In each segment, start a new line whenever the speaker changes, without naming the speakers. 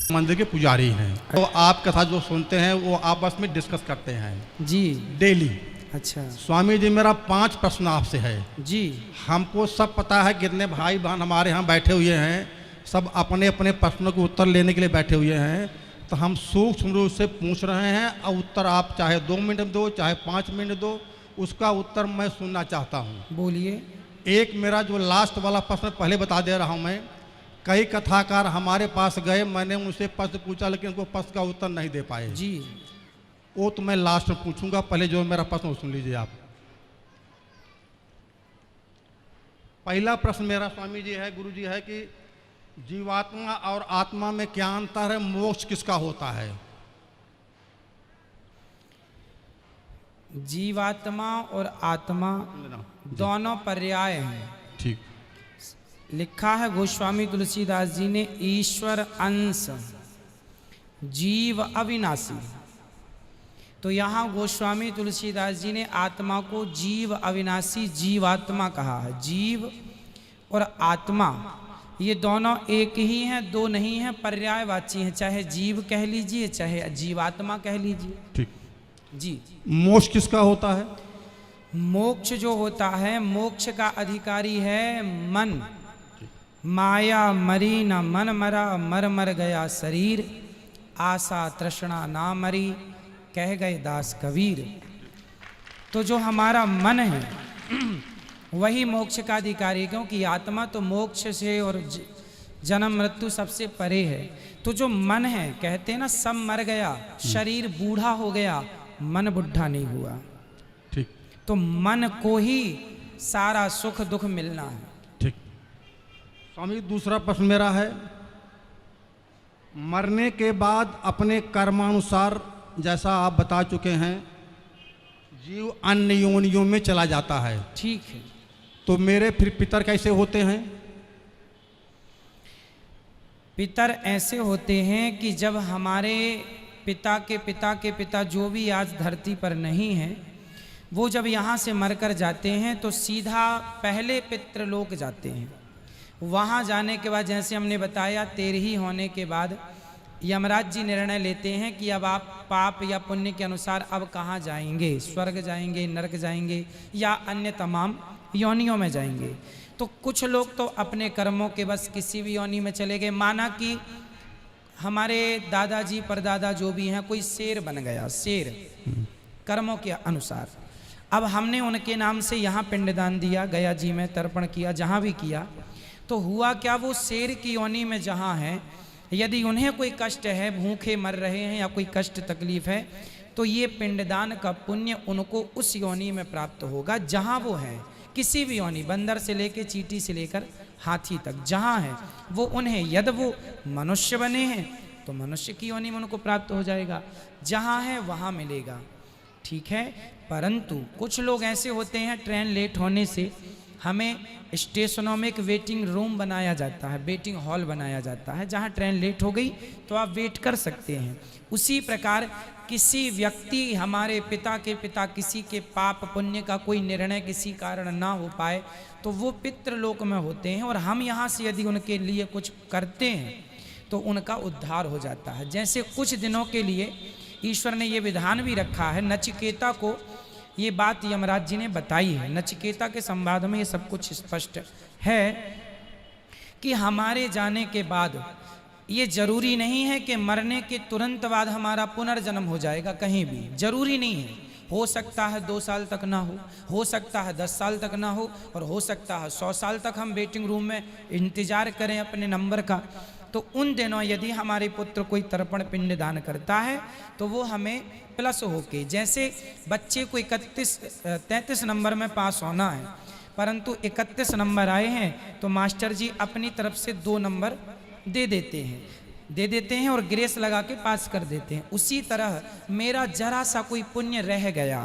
मंदिर के पुजारी हैं, तो आप कथा जो सुनते हैं वो आपस में डिस्कस करते हैं
जी
डेली।
अच्छा
स्वामी जी, मेरा 5 प्रश्न आपसे है।
जी।
हमको सब पता है कितने भाई बहन हमारे यहाँ बैठे हुए हैं, सब अपने अपने प्रश्नों के उत्तर लेने के लिए बैठे हुए हैं, तो हम सूक्ष्म रूप से पूछ रहे हैं और उत्तर आप चाहे 2 मिनट दो चाहे 5 मिनट दो, उसका उत्तर मैं सुनना चाहता हूँ।
बोलिए।
एक मेरा जो लास्ट वाला प्रश्न पहले बता दे रहा हूँ मैं। कई कथाकार हमारे पास गए, मैंने उनसे प्रश्न पूछा लेकिन उनको प्रश्न का उत्तर नहीं दे पाए
जी।
वो तो मैं लास्ट में पूछूंगा, पहले जो मेरा प्रश्न सुन लीजिए आप। पहला प्रश्न मेरा स्वामी जी है, गुरु जी है कि जीवात्मा और आत्मा में क्या अंतर है, मोक्ष किसका होता है?
जीवात्मा और आत्मा दोनों पर्याय हैं।
ठीक।
लिखा है गोस्वामी तुलसीदास जी ने, ईश्वर अंश जीव अविनाशी। तो यहाँ गोस्वामी तुलसीदास जी ने आत्मा को जीव अविनाशी जीवात्मा कहा है। जीव और आत्मा ये दोनों एक ही हैं, दो नहीं हैं, पर्यायवाची हैं। चाहे जीव कह लीजिए चाहे जीवात्मा कह लीजिए।
ठीक
जी।
मोक्ष किसका होता है?
मोक्ष जो होता है, मोक्ष का अधिकारी है मन। माया मरी न मन मरा, मर मर गया शरीर, आशा तृष्णा ना मरी, कह गए दास कबीर। तो जो हमारा मन है वही मोक्ष का अधिकारी है, क्योंकि आत्मा तो मोक्ष से और जन्म मृत्यु सबसे परे है। तो जो मन है, कहते हैं ना सब मर गया, शरीर बूढ़ा हो गया, मन बुढ़ा नहीं हुआ।
ठीक।
तो मन को ही सारा सुख दुख मिलना है।
ठीक। स्वामी, दूसरा प्रश्न मेरा है, मरने के बाद अपने कर्मानुसार, जैसा आप बता चुके हैं, जीव अन्य योनियों में चला जाता है।
ठीक है।
तो मेरे फिर पितर कैसे होते हैं?
पितर ऐसे होते हैं कि जब हमारे पिता के पिता जो भी आज धरती पर नहीं है, वो जब यहाँ से मरकर जाते हैं तो सीधा पहले पितृलोक जाते हैं। वहाँ जाने के बाद, जैसे हमने बताया, 13 होने के बाद यमराज जी निर्णय लेते हैं कि अब आप पाप या पुण्य के अनुसार अब कहाँ जाएंगे, स्वर्ग जाएंगे, नरक जाएंगे या अन्य तमाम योनियों में जाएंगे। तो कुछ लोग तो अपने कर्मों के बस किसी भी योनि में चले गए। माना कि हमारे दादाजी परदादा जो भी हैं, कोई शेर बन गया, शेर कर्मों के अनुसार। अब हमने उनके नाम से यहाँ पिंडदान दिया, गया जी में तर्पण किया, जहाँ भी किया, तो हुआ क्या, वो शेर की योनि में जहाँ है, यदि उन्हें कोई कष्ट है, भूखे मर रहे हैं या कोई कष्ट तकलीफ है, तो ये पिंडदान का पुण्य उनको उस योनि में प्राप्त होगा जहाँ वो है। किसी भी योनि, बंदर से लेकर चींटी से लेकर हाथी तक जहाँ है वो उन्हें, यदि वो मनुष्य बने हैं तो मनुष्य की योनि में उनको प्राप्त हो जाएगा, जहाँ है वहाँ मिलेगा। ठीक है। परंतु कुछ लोग ऐसे होते हैं, ट्रेन लेट होने से हमें स्टेशनों में एक वेटिंग रूम बनाया जाता है, वेटिंग हॉल बनाया जाता है, जहाँ ट्रेन लेट हो गई तो आप वेट कर सकते हैं। उसी प्रकार किसी व्यक्ति, हमारे पिता के पिता, किसी के पाप पुण्य का कोई निर्णय किसी कारण ना हो पाए तो वो पितृलोक में होते हैं, और हम यहाँ से यदि उनके लिए कुछ करते हैं तो उनका उद्धार हो जाता है। जैसे कुछ दिनों के लिए ईश्वर ने ये विधान भी रखा है, नचिकेता को ये बात यमराज जी ने बताई है। नचिकेता के संवाद में ये सब कुछ स्पष्ट है कि हमारे जाने के बाद ये जरूरी नहीं है कि मरने के तुरंत बाद हमारा पुनर्जन्म हो जाएगा, कहीं भी जरूरी नहीं है। हो सकता है 2 साल तक ना हो सकता है 10 साल तक ना हो, और हो सकता है 100 साल तक हम वेटिंग रूम में इंतजार करें अपने नंबर का। तो उन दिनों यदि हमारे पुत्र कोई तर्पण पिंड दान करता है तो वो हमें प्लस होके, जैसे बच्चे को 33 नंबर में पास होना है, परंतु 31 नंबर आए हैं तो मास्टर जी अपनी तरफ से 2 नंबर दे देते हैं और ग्रेस लगा के पास कर देते हैं। उसी तरह मेरा जरा सा कोई पुण्य रह गया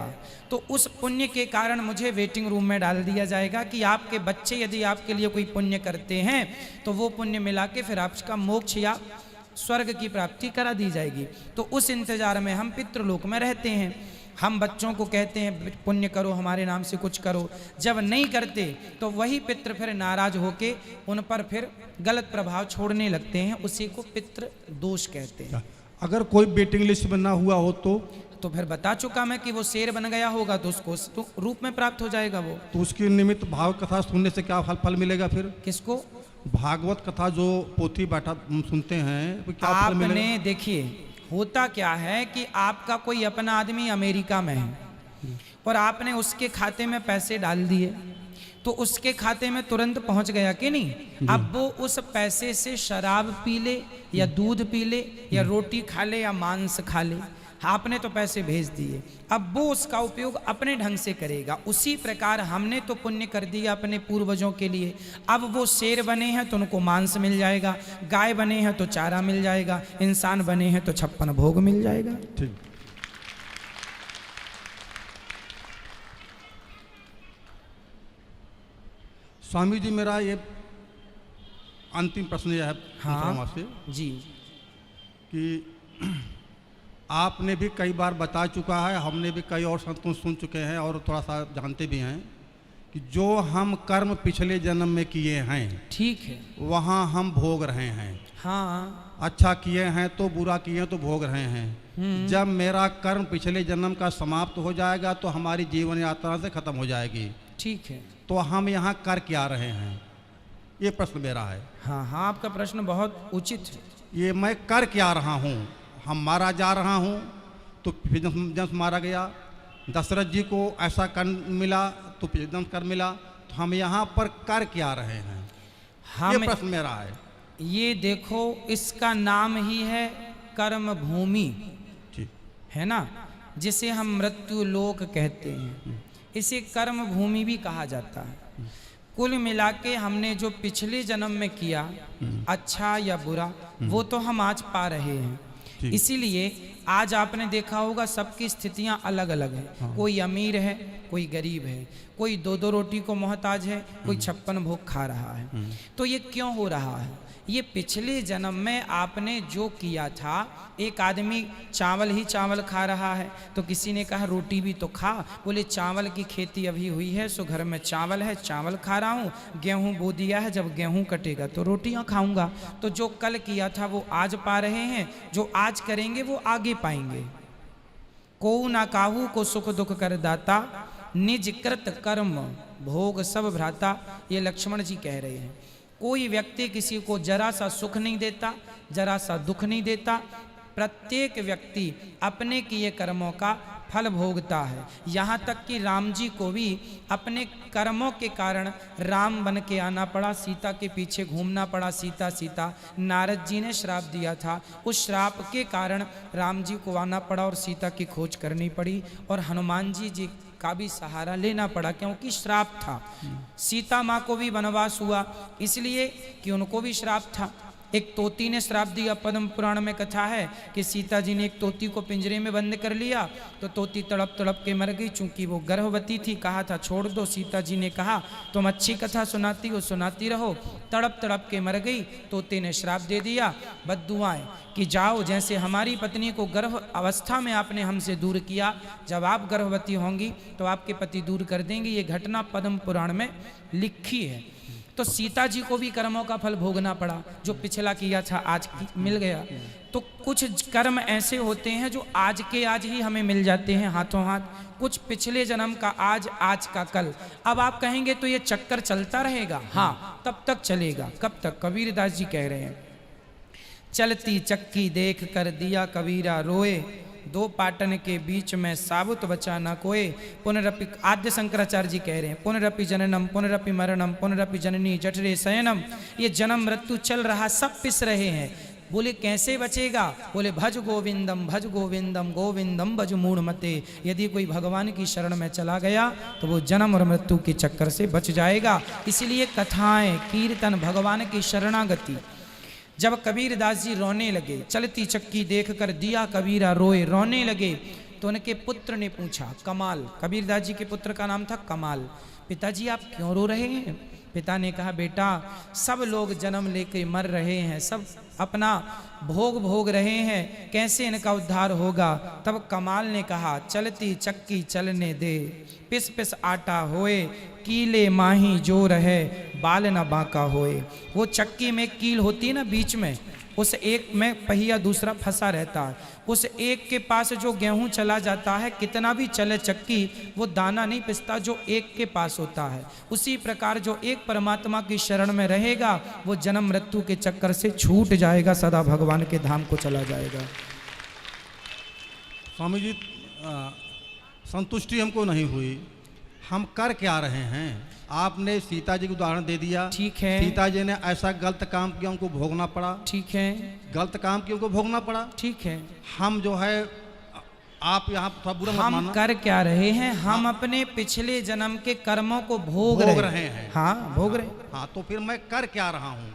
तो उस पुण्य के कारण मुझे वेटिंग रूम में डाल दिया जाएगा कि आपके बच्चे यदि आपके लिए कोई पुण्य करते हैं तो वो पुण्य मिला के फिर आपका मोक्ष या स्वर्ग की प्राप्ति करा दी जाएगी। तो उस इंतजार में हम पितृलोक में रहते हैं। हम बच्चों को कहते हैं पुण्य करो, हमारे नाम से कुछ करो, जब नहीं करते तो वही पितृ फिर नाराज होके उन पर फिर गलत प्रभाव छोड़ने लगते हैं, उसी को पितृ दोष कहते हैं।
अगर कोई वेटिंग लिस्ट में ना हुआ हो
तो फिर बता चुका मैं कि वो शेर बन गया होगा तो उसको तो रूप में प्राप्त हो जाएगा वो।
तो उसके निमित्त भाव कथा सुनने से क्या फल मिलेगा? फिर
किसको?
भागवत कथा जो पोथी बैठा सुनते हैं वो क्या फल मिलेगा?
आपने देखिए होता क्या है कि आपका कोई अपना आदमी अमेरिका में है और आपने उसके खाते में पैसे डाल दिए तो उसके खाते में तुरंत पहुंच गया कि नहीं? अब वो उस पैसे से शराब पी ले या दूध पी ले या रोटी खा ले या मांस खा ले, आपने तो पैसे भेज दिए, अब वो उसका उपयोग अपने ढंग से करेगा। उसी प्रकार हमने तो पुण्य कर दिया अपने पूर्वजों के लिए, अब वो शेर बने हैं तो उनको मांस मिल जाएगा, गाय बने हैं तो चारा मिल जाएगा, इंसान बने हैं तो 56 भोग मिल जाएगा।
ठीक। स्वामी जी, मेरा ये अंतिम प्रश्न यह है आपसे
जी
कि आपने भी कई बार बता चुका है, हमने भी कई और संतों सुन चुके हैं और थोड़ा सा जानते भी हैं कि जो हम कर्म पिछले जन्म में किए हैं,
ठीक है,
वहाँ हम भोग रहे हैं।
हाँ,
अच्छा किए हैं तो बुरा किए हैं तो भोग रहे हैं। जब मेरा कर्म पिछले जन्म का समाप्त हो जाएगा तो हमारी जीवन यात्रा से खत्म हो जाएगी,
ठीक है,
तो हम यहाँ कर क्या रहे हैं? ये प्रश्न मेरा है।
हाँ हाँ, आपका प्रश्न बहुत उचित है।
ये मैं कर क्या रहा हूँ? हम मारा जा रहा हूँ तो फिर जब मारा गया, दशरथ जी को ऐसा कर मिला तो फिर एकदम कर मिला, तो हम यहाँ पर कर क्या रहे हैं? ये प्रश्न मेरा है।
ये देखो, इसका नाम ही है कर्म भूमि, है ना, जिसे हम मृत्यु लोक कहते हैं, इसे कर्म भूमि भी कहा जाता है। कुल मिला के हमने जो पिछले जन्म में किया, अच्छा या बुरा, वो तो हम आज पा रहे हैं। इसीलिए आज आपने देखा होगा सबकी स्थितियां अलग अलग हैं। हाँ। कोई अमीर है, कोई गरीब है, कोई 2-2 रोटी को मोहताज है, कोई 56 भोग खा रहा है। तो ये क्यों हो रहा है? ये पिछले जन्म में आपने जो किया था, एक आदमी चावल ही चावल खा रहा है तो किसी ने कहा रोटी भी तो खा, बोले चावल की खेती अभी हुई है सो घर में चावल है, चावल खा रहा हूँ, गेहूँ बो दिया है, जब गेहूँ कटेगा तो रोटियाँ खाऊंगा। तो जो कल किया था वो आज पा रहे हैं, जो आज करेंगे वो आगे पाएंगे। को ना काहू को सुख दुख कर दाता, निज कृत कर्म भोग सब भ्राता, ये लक्ष्मण जी कह रहे हैं। कोई व्यक्ति किसी को जरा सा सुख नहीं देता, जरा सा दुख नहीं देता, प्रत्येक व्यक्ति अपने किए कर्मों का फल भोगता है। यहाँ तक कि राम जी को भी अपने कर्मों के कारण राम बन के आना पड़ा, सीता के पीछे घूमना पड़ा, सीता सीता। नारद जी ने श्राप दिया था, उस श्राप के कारण राम जी को आना पड़ा और सीता की खोज करनी पड़ी, और हनुमान जी का भी सहारा लेना पड़ा क्योंकि श्राप था। सीता माँ को भी वनवास हुआ इसलिए कि उनको भी श्राप था। एक तोती ने श्राप दिया, पद्म पुराण में कथा है कि सीता जी ने एक तोती को पिंजरे में बंद कर लिया तो तोती तड़प तड़प के मर गई, चूंकि वो गर्भवती थी। कहा था छोड़ दो, सीता जी ने कहा तुम अच्छी कथा सुनाती हो, सुनाती रहो। तड़प तड़प के मर गई। तोते ने श्राप दे दिया, बद्दुआएं कि जाओ, जैसे हमारी पत्नी को गर्भ अवस्था में आपने हमसे दूर किया, जब आप गर्भवती होंगी तो आपके पति दूर कर देंगे। ये घटना पद्म पुराण में लिखी है। तो सीता जी को भी कर्मों का फल भोगना पड़ा, जो पिछला किया था आज मिल गया। तो कुछ कर्म ऐसे होते हैं जो आज के आज ही हमें मिल जाते हैं हाथों हाथ, कुछ पिछले जन्म का आज, आज का कल। अब आप कहेंगे तो ये चक्कर चलता रहेगा? हाँ, तब तक चलेगा। कब तक? कबीरदास जी कह रहे हैं, चलती चक्की देख कर दिया कबीरा रोए, दो पाटन के बीच में साबुत बचा न कोय। पुनरपि, आद्य शंकराचार्य जी कह रहे हैं, पुनरपि जननम पुनरपि मरणम पुनरपि जननी जठरे शयनम। ये जन्म मृत्यु चल रहा, सब पिस रहे हैं। बोले कैसे बचेगा? बोले भज गोविंदम गोविंदम भज मूढ़ मते। यदि कोई भगवान की शरण में चला गया तो वो जन्म और मृत्यु के चक्कर से बच जाएगा। इसीलिए कथाएं, कीर्तन, भगवान की शरणागति। जब कबीरदास जी रोने लगे, चलती चक्की देखकर दिया कबीरा रोए, रोने लगे, तो उनके पुत्र ने पूछा, कमाल, कबीरदास जी के पुत्र का नाम था कमाल, पिताजी आप क्यों रो रहे हैं? पिता ने कहा बेटा सब लोग जन्म लेके मर रहे हैं, सब अपना भोग भोग रहे हैं, कैसे इनका उद्धार होगा। तब कमाल ने कहा चलती चक्की चलने दे, पिस पिस आटा होए, कीले माही जो रहे, बाल न बांका होए। वो चक्की में कील होती है ना बीच में, उस एक में पहिया दूसरा फंसा रहता है, उस एक के पास जो गेहूं चला जाता है, कितना भी चले चक्की वो दाना नहीं पिसता जो एक के पास होता है। उसी प्रकार जो एक परमात्मा की शरण में रहेगा वो जन्म मृत्यु के चक्कर से छूट जाएगा, सदा भगवान के धाम को चला जाएगा।
स्वामी जी संतुष्टि हमको नहीं हुई, हम कर क्या रहे हैं। आपने सीता जी का उदाहरण दे दिया,
ठीक है।
सीता जी ने ऐसा गलत काम किया, उनको भोगना पड़ा,
ठीक है।
गलत काम किया उनको भोगना पड़ा,
ठीक है।
हम जो है आप यहाँ थोड़ा बुरा मत
हम
मानना,
कर क्या रहे हैं, हम अपने पिछले जन्म के कर्मों को भोग रहे हैं। हाँ भोग रहे।
हाँ तो फिर मैं कर क्या रहा हूँ,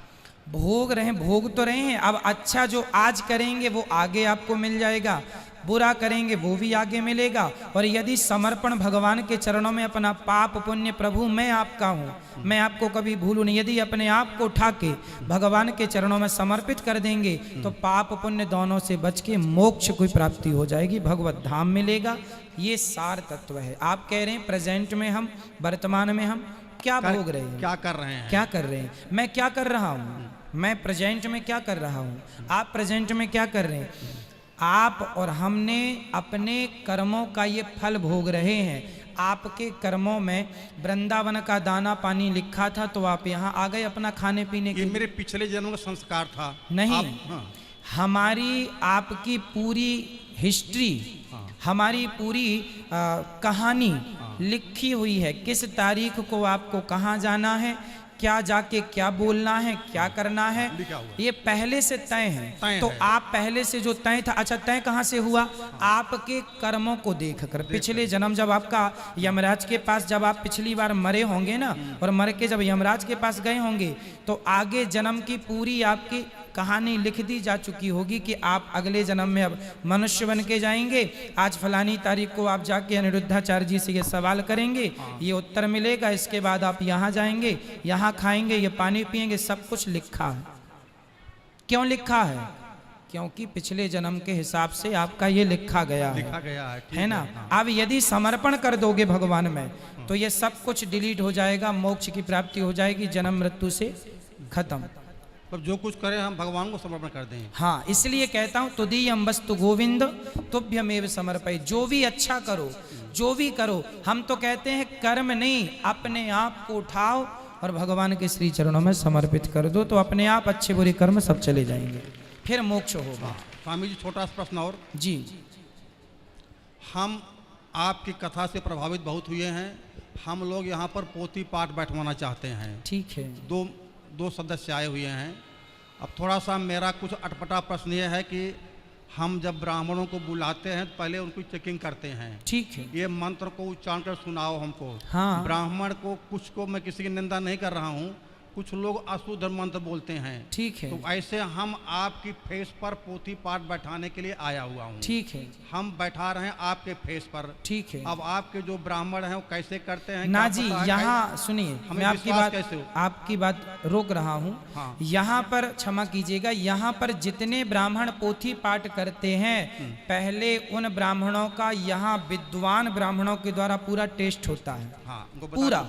भोग रहे हैं, भोग तो रहे हैं। अब अच्छा जो आज करेंगे वो आगे आपको मिल जाएगा, बुरा करेंगे वो भी आगे मिलेगा। और यदि समर्पण भगवान के चरणों में अपना पाप पुण्य, प्रभु मैं आपका हूँ, मैं आपको कभी भूलूं नहीं, यदि अपने आप को उठा के भगवान के चरणों में समर्पित कर देंगे तो पाप पुण्य दोनों से बच के मोक्ष की प्राप्ति हो जाएगी, भगवत धाम मिलेगा। ये सार तत्व है। आप कह रहे हैं प्रेजेंट में हम, वर्तमान में हम क्या भोग रहे हैं,
क्या कर रहे हैं,
क्या कर रहे हैं। मैं क्या कर रहा हूँ, मैं प्रेजेंट में क्या कर रहा हूँ, आप प्रेजेंट में क्या कर रहे हैं। आप और हमने अपने कर्मों का ये फल भोग रहे हैं। आपके कर्मों में वृंदावन का दाना पानी लिखा था तो आप यहाँ आ गए अपना खाने पीने के।
ये मेरे पिछले जन्म का संस्कार था।
नहीं,
हाँ।
हमारी आपकी पूरी हिस्ट्री, हमारी पूरी कहानी लिखी हुई है, किस तारीख को आपको कहाँ जाना है, क्या जाके क्या बोलना है, क्या करना है, ये पहले से तय है। तो आप पहले से जो तय था, अच्छा तय कहाँ से हुआ, आपके कर्मों को देखकर। पिछले जन्म जब आपका यमराज के पास, जब आप पिछली बार मरे होंगे ना, और मर के जब यमराज के पास गए होंगे तो आगे जन्म की पूरी आपकी कहानी लिख दी जा चुकी होगी कि आप अगले जन्म में अब मनुष्य बन के जाएंगे, आज फलानी तारीख को आप जाके अनिरुद्धाचार्य जी से ये सवाल करेंगे, ये उत्तर मिलेगा, इसके बाद आप यहाँ जाएंगे, यहाँ खाएंगे, ये पानी पिएंगे, सब कुछ लिखा है। क्यों लिखा है, क्योंकि पिछले जन्म के हिसाब से आपका ये लिखा गया है ना। अब यदि समर्पण कर दोगे भगवान में तो ये सब कुछ डिलीट हो जाएगा, मोक्ष की प्राप्ति हो जाएगी, जन्म मृत्यु से खत्म।
अब जो कुछ करें हम भगवान को समर्पण कर दें।
हाँ, इसलिए कहता हूँ तुदीयम वस्तु गोविंद तुभ्यमेव समर्पय। जो भी अच्छा करो, जो भी करो, हम तो कहते हैं कर्म नहीं, अपने आप को उठाओ और भगवान के श्री चरणों में समर्पित कर दो, तो अपने आप अच्छे बुरे कर्म सब चले जाएंगे, फिर मोक्ष होगा।
स्वामी जी छोटा सा प्रश्न और
जी,
हम आपकी कथा से प्रभावित बहुत हुए हैं, हम लोग यहाँ पर पोथी पाठ बैठवाना चाहते हैं।
ठीक है।
दो सदस्य आए हुए हैं। अब थोड़ा सा मेरा कुछ अटपटा प्रश्न ये है कि हम जब ब्राह्मणों को बुलाते हैं तो पहले उनको चेकिंग करते हैं।
ठीक है।
ये मंत्र को उच्चारण कर सुनाओ हमको।
हाँ।
ब्राह्मण को, कुछ को, मैं किसी की निंदा नहीं कर रहा हूँ, कुछ लोग अशुद्ध मंत्र बोलते हैं।
ठीक है।
तो ऐसे हम आपकी फेस पर पोथी पाठ बैठाने के लिए आया हुआ हूँ।
ठीक है।
हम बैठा रहे हैं आपके फेस पर।
ठीक है।
अब आपके जो ब्राह्मण हैं वो कैसे करते हैं
ना जी, यहाँ सुनिए, मैं आपकी बात रोक रहा हूँ।
हाँ।
यहाँ पर क्षमा कीजिएगा, यहाँ पर जितने ब्राह्मण पोथी पाठ करते हैं पहले उन ब्राह्मणों का यहाँ विद्वान ब्राह्मणों के द्वारा पूरा टेस्ट होता है।
हाँ,
पूरा।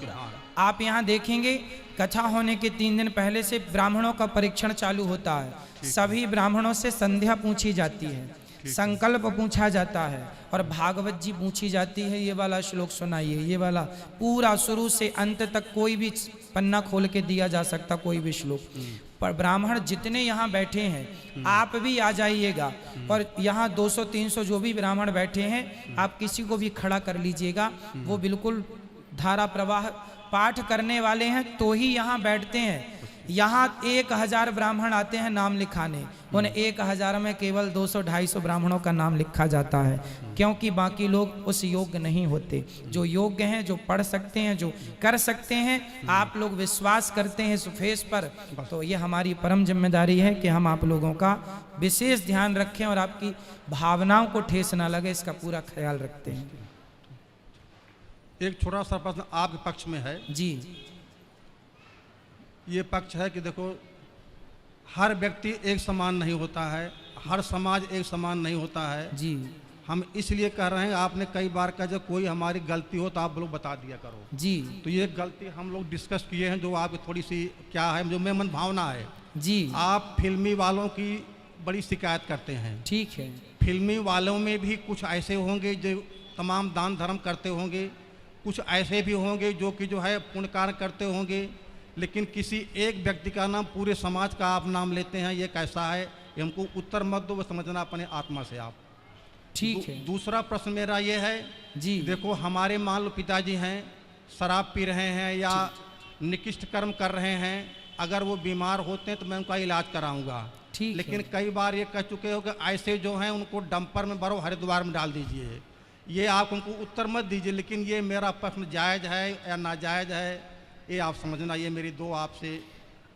आप यहाँ देखेंगे कथा होने के 3 दिन पहले से ब्राह्मणों का परीक्षण चालू होता है। सभी ब्राह्मणों से संध्या पूछी जाती है, संकल्प पूछा जाता है और भागवत जी पूछी जाती है, ये वाला श्लोक सुनाइए, ये वाला पूरा शुरू से अंत तक कोई भी पन्ना खोल के दिया जा सकता, कोई भी श्लोक। पर ब्राह्मण जितने यहाँ बैठे हैं आप भी आ जाइएगा, और यहाँ 200-300 जो भी ब्राह्मण बैठे हैं आप किसी को भी खड़ा कर लीजिएगा, वो बिल्कुल धारा प्रवाह पाठ करने वाले हैं तो ही यहाँ बैठते हैं। यहाँ 1000 ब्राह्मण आते हैं नाम लिखाने, उन 1000 में केवल 200-250 ब्राह्मणों का नाम लिखा जाता है, क्योंकि बाकी लोग उस योग्य नहीं होते। जो योग्य हैं, जो पढ़ सकते हैं, जो कर सकते हैं, आप लोग विश्वास करते हैं इस फेस पर, तो ये हमारी परम जिम्मेदारी है कि हम आप लोगों का विशेष ध्यान रखें और आपकी भावनाओं को ठेस ना लगे, इसका पूरा ख्याल रखते हैं।
एक छोटा सा प्रश्न आपके पक्ष में है
जी।
ये पक्ष है कि देखो, हर व्यक्ति एक समान नहीं होता है, हर समाज एक समान नहीं होता है।
जी
हम इसलिए कह रहे हैं, आपने कई बार कहा जब कोई हमारी गलती हो तो आप लोग बता दिया करो।
जी
तो ये गलती हम लोग डिस्कस किए हैं, जो आपकी थोड़ी सी क्या है, जो मेरे मन भावना है।
जी
आप फिल्मी वालों की बड़ी शिकायत करते हैं।
ठीक है।
फिल्मी वालों में भी कुछ ऐसे होंगे जो तमाम दान धर्म करते होंगे, कुछ ऐसे भी होंगे जो कि जो है पुण्य कार्य करते होंगे, लेकिन किसी एक व्यक्ति का नाम पूरे समाज का आप नाम लेते हैं, ये कैसा है? ये हमको उत्तर मत दो, वो समझना अपने आत्मा से आप।
ठीक है।
दूसरा प्रश्न मेरा ये है,
जी
देखो हमारे मान लो पिताजी हैं, शराब पी रहे हैं या निकृष्ट कर्म कर रहे हैं, अगर वो बीमार होते हैं तो मैं उनका इलाज कराऊंगा।
ठीक
लेकिन
है।
कई बार ये कह चुके हो कि ऐसे जो हैं उनको डंपर में भरो, हरिद्वार में डाल दीजिए। ये आप उनको उत्तर मत दीजिए, लेकिन ये मेरा प्रश्न जायज़ है या नाजायज़ है, ये आप समझना। ये मेरी दो आपसे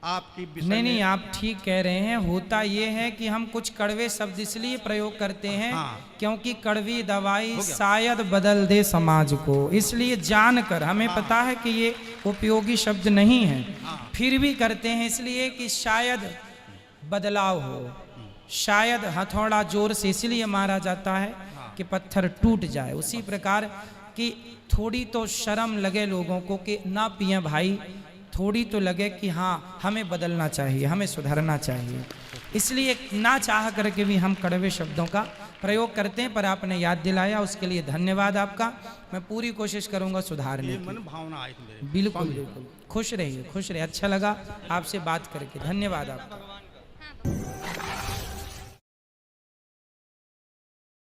आपकी विषय
नहीं नहीं,
में-
आप ठीक कह रहे हैं। होता ये है कि हम कुछ कड़वे शब्द इसलिए प्रयोग करते हैं
हाँ।
क्योंकि कड़वी दवाई
हो गया।
शायद बदल दे समाज को, इसलिए जानकर हमें पता है कि ये उपयोगी शब्द नहीं है, फिर भी करते हैं इसलिए कि शायद बदलाव हो। शायद हथौड़ा जोर से इसलिए मारा जाता है कि पत्थर टूट जाए। उसी प्रकार कि थोड़ी तो शर्म लगे लोगों को कि ना पिए भाई, थोड़ी तो लगे कि हाँ हमें बदलना चाहिए, हमें सुधरना चाहिए, इसलिए ना चाह करके भी हम कड़वे शब्दों का प्रयोग करते हैं। पर आपने याद दिलाया, उसके लिए धन्यवाद आपका। मैं पूरी कोशिश करूंगा सुधारने
ये
की।
मन भावना आई थी मेरे।
बिल्कुल बिल्कुल, खुश रहिए खुश रहिए। अच्छा लगा आपसे बात करके, धन्यवाद आपका।